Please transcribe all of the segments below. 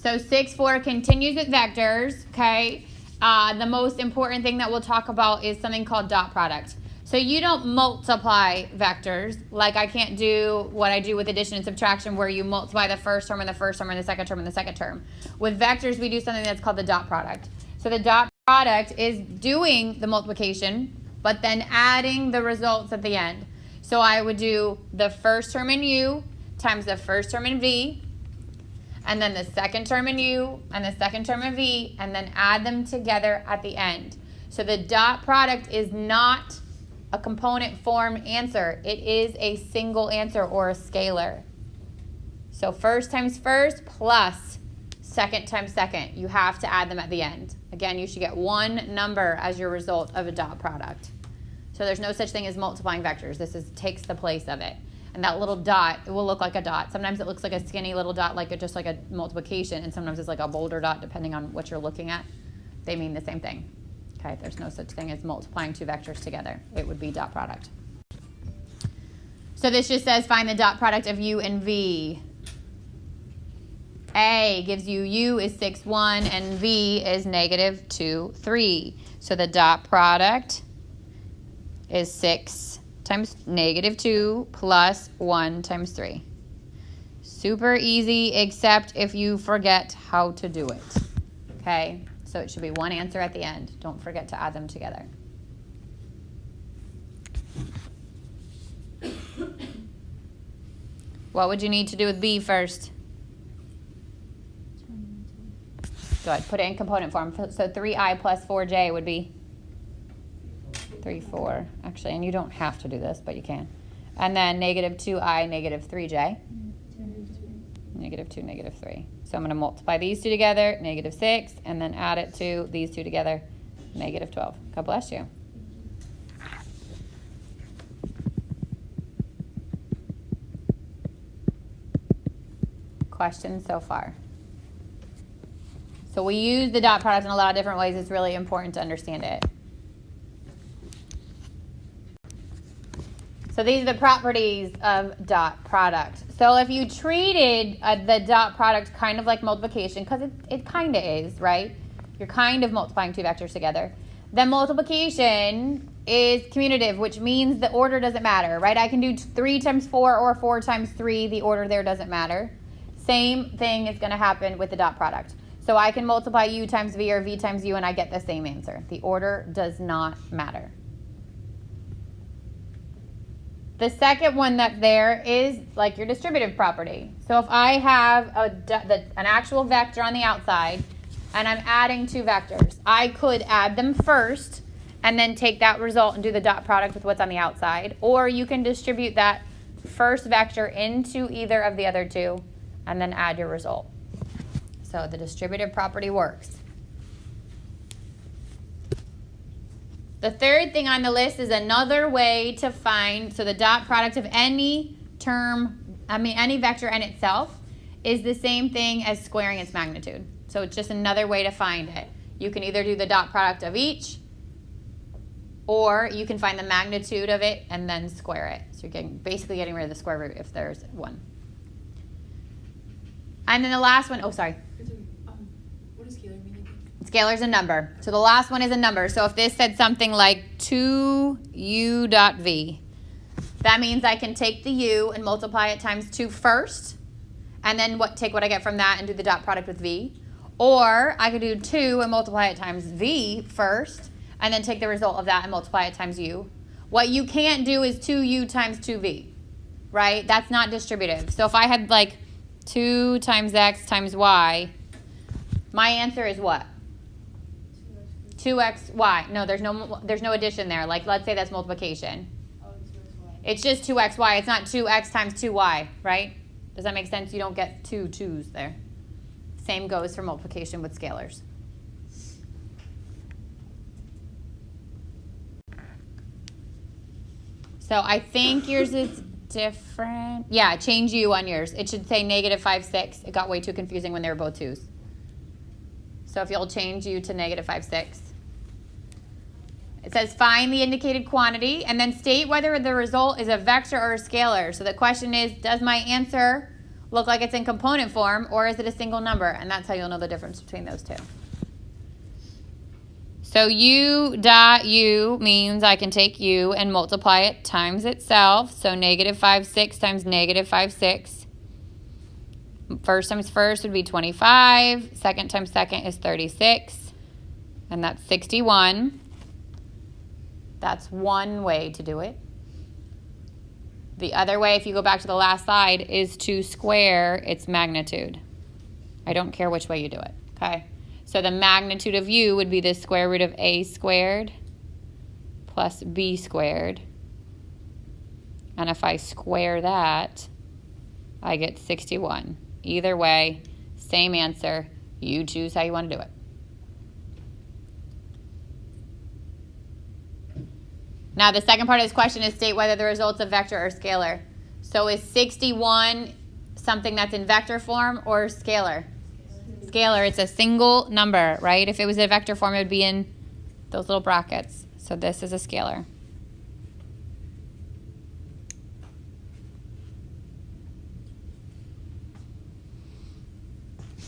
So 6, 4 continues with vectors, okay? The most important thing that we'll talk about is something called dot product. So you don't multiply vectors. Like I can't do what I do with addition and subtraction where you multiply the first term and the first term and the second term and the second term. With vectors, we do something that's called the dot product. So the dot product is doing the multiplication, but then adding the results at the end. So I would do the first term in U times the first term in V, and then the second term in U and the second term in V, and then add them together at the end. So the dot product is not a component form answer. It is a single answer or a scalar. So first times first plus second times second. You have to add them at the end. Again, you should get one number as your result of a dot product. So there's no such thing as multiplying vectors. This takes the place of it. And that little dot, it will look like a dot. Sometimes it looks like a skinny little dot, just like a multiplication, and sometimes it's like a bolder dot, depending on what you're looking at. They mean the same thing. Okay, there's no such thing as multiplying two vectors together. It would be dot product. So this just says find the dot product of U and V. A gives you U is 6, 1, and V is negative 2, 3. So the dot product is 6 times negative 2 plus 1 times 3. Super easy, except if you forget how to do it. Okay? So it should be one answer at the end. Don't forget to add them together. What would you need to do with B first? Go ahead, put it in component form. So 3i plus 4j would be 3, 4. Actually, and you don't have to do this, but you can. And then negative 2i, negative 3j. Negative 2, negative 3. So I'm going to multiply these two together, negative 6, and then add it to these two together, negative 12. God bless you. Questions so far? So we use the dot product in a lot of different ways. It's really important to understand it. So these are the properties of dot product. So if you treated the dot product kind of like multiplication, because it kind of is, right? You're kind of multiplying two vectors together. Then multiplication is commutative, which means the order doesn't matter, right? I can do 3 times 4 or 4 times 3. The order there doesn't matter. Same thing is going to happen with the dot product. So I can multiply U times V or V times U and I get the same answer. The order does not matter. The second one that's there is like your distributive property. So if I have an actual vector on the outside and I'm adding two vectors, I could add them first and then take that result and do the dot product with what's on the outside. Or you can distribute that first vector into either of the other two and then add your result. So the distributive property works. The third thing on the list is another way to find, so the dot product of any vector n itself is the same thing as squaring its magnitude. So it's just another way to find it. You can either do the dot product of each, or you can find the magnitude of it and then square it. So you're basically getting rid of the square root if there's one. And then the last one, What does scalar mean again? Scalar is a number. So the last one is a number. So if this said something like 2u dot v, that means I can take the u and multiply it times 2 first, and then take what I get from that and do the dot product with v. Or I could do 2 and multiply it times v first, and then take the result of that and multiply it times u. What you can't do is 2u times 2v, right? That's not distributive. So if I had 2 times x times y, my answer is what? 2xy. No, there's no addition there. Let's say that's multiplication. It's just 2xy. It's not 2x times 2y, right? Does that make sense? You don't get 2 2's there. Same goes for multiplication with scalars. So I think yours is different. Yeah, change u on yours. It should say negative 5, 6. It got way too confusing when they were both 2's. So if you'll change u to negative 5, 6. It says find the indicated quantity and then state whether the result is a vector or a scalar. So the question is, does my answer look like it's in component form, or is it a single number? And that's how you'll know the difference between those two. So u dot u means I can take u and multiply it times itself. So negative 5, 6 times negative 5, 6. First times first would be 25. Second times second is 36. And that's 61. That's one way to do it. The other way, if you go back to the last slide, is to square its magnitude. I don't care which way you do it, okay? So the magnitude of u would be the square root of a squared plus b squared. And if I square that, I get 61. Either way, same answer. You choose how you want to do it. Now, the second part of this question is state whether the result's a vector or scalar. So is 61 something that's in vector form or scalar? Scalar. It's a single number, right? If it was a vector form, it would be in those little brackets. So this is a scalar.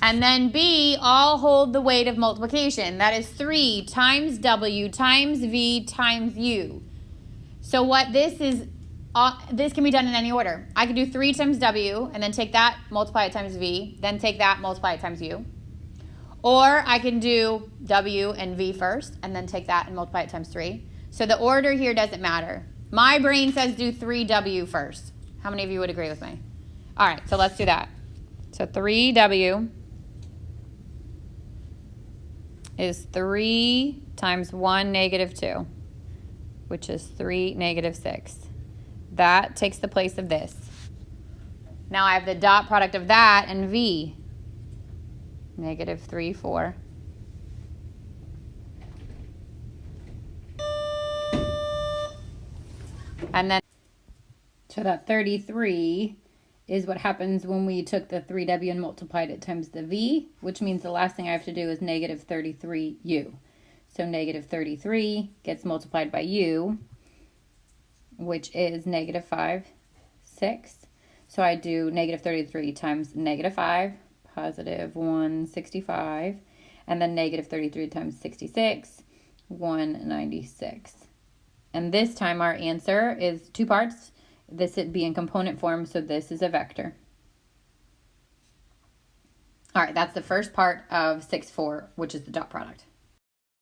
And then B, all hold the weight of multiplication. That is 3 times W times V times U. So what this is, this can be done in any order. I could do 3 times W and then take that, multiply it times V, then take that, multiply it times U. Or I can do W and V first and then take that and multiply it times 3. So the order here doesn't matter. My brain says do 3W first. How many of you would agree with me? All right, so let's do that. So 3W is 3 times 1 negative 2, which is 3 negative 6. That takes the place of this. Now I have the dot product of that and V. Negative 3, 4. And then, so that 33 is what happens when we took the 3W and multiplied it times the V, which means the last thing I have to do is negative 33U. So negative 33 gets multiplied by U, which is negative 5, 6. So I do negative 33 times negative 5, positive 165, and then negative 33 times 66, 196. And this time our answer is 2 parts. This would be in component form, so this is a vector. All right, that's the first part of 6-4, which is the dot product.